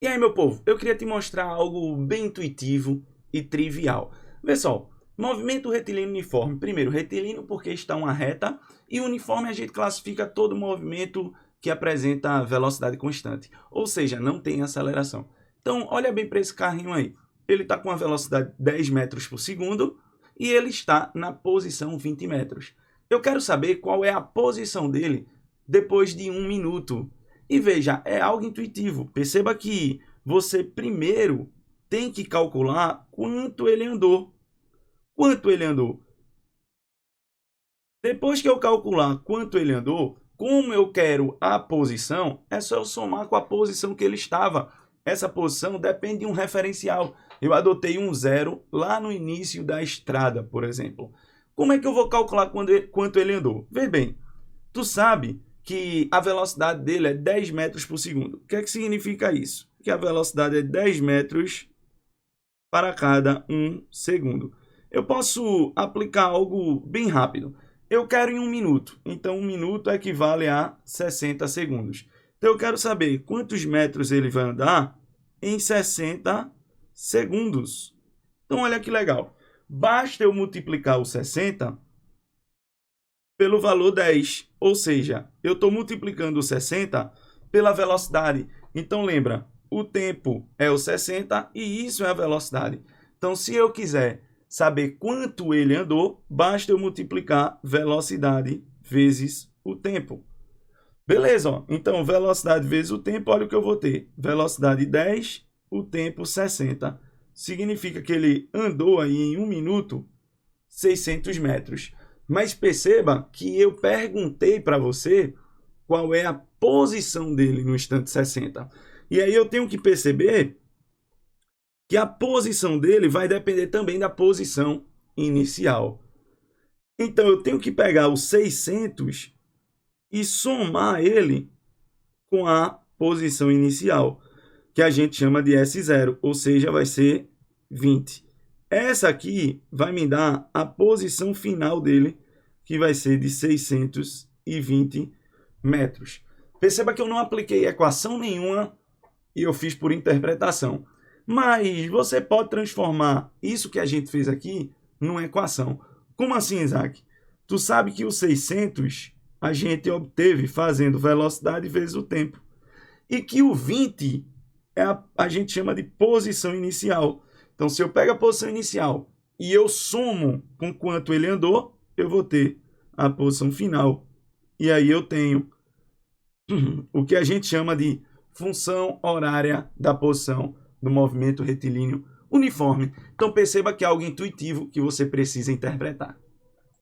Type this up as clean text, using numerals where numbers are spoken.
E aí, meu povo, eu queria te mostrar algo bem intuitivo e trivial. Vê só, movimento retilíneo uniforme. Primeiro, retilíneo porque está uma reta, e uniforme a gente classifica todo movimento que apresenta velocidade constante, ou seja, não tem aceleração. Então, olha bem para esse carrinho aí. Ele está com a velocidade 10 metros por segundo e ele está na posição 20 metros. Eu quero saber qual é a posição dele depois de 1 minuto. E veja, é algo intuitivo. Perceba que você primeiro tem que calcular quanto ele andou. Quanto ele andou. Depois que eu calcular quanto ele andou, como eu quero a posição, é só eu somar com a posição que ele estava. Essa posição depende de um referencial. Eu adotei um zero lá no início da estrada, por exemplo. Como é que eu vou calcular quanto ele andou? Vê bem, tu sabe que a velocidade dele é 10 metros por segundo. O que é que significa isso? Que a velocidade é 10 metros para cada 1 segundo. Eu posso aplicar algo bem rápido. Eu quero em 1 minuto. Então, 1 minuto equivale a 60 segundos. Então, eu quero saber quantos metros ele vai andar em 60 segundos. Então, olha que legal. Basta eu multiplicar o 60 pelo valor 10. Ou seja, eu estou multiplicando o 60 pela velocidade. Então, lembra, o tempo é o 60 e isso é a velocidade. Então, se eu quiser saber quanto ele andou, basta eu multiplicar velocidade vezes o tempo. Beleza, ó. Então, velocidade vezes o tempo, olha o que eu vou ter. Velocidade 10, o tempo 60. Significa que ele andou aí em 1 minuto 600 metros. Mas perceba que eu perguntei para você qual é a posição dele no instante 60. E aí eu tenho que perceber que a posição dele vai depender também da posição inicial. Então eu tenho que pegar o 600 e somar ele com a posição inicial, que a gente chama de S0, ou seja, vai ser 20. Essa aqui vai me dar a posição final dele, que vai ser de 620 metros. Perceba que eu não apliquei equação nenhuma e eu fiz por interpretação. Mas você pode transformar isso que a gente fez aqui numa equação. Como assim, Isaac? Tu sabe que o 600 a gente obteve fazendo velocidade vezes o tempo. E que o 20 a gente chama de posição inicial. Então, se eu pego a posição inicial e eu somo com quanto ele andou, eu vou ter a posição final. E aí eu tenho o que a gente chama de função horária da posição do movimento retilíneo uniforme. Então, perceba que é algo intuitivo que você precisa interpretar.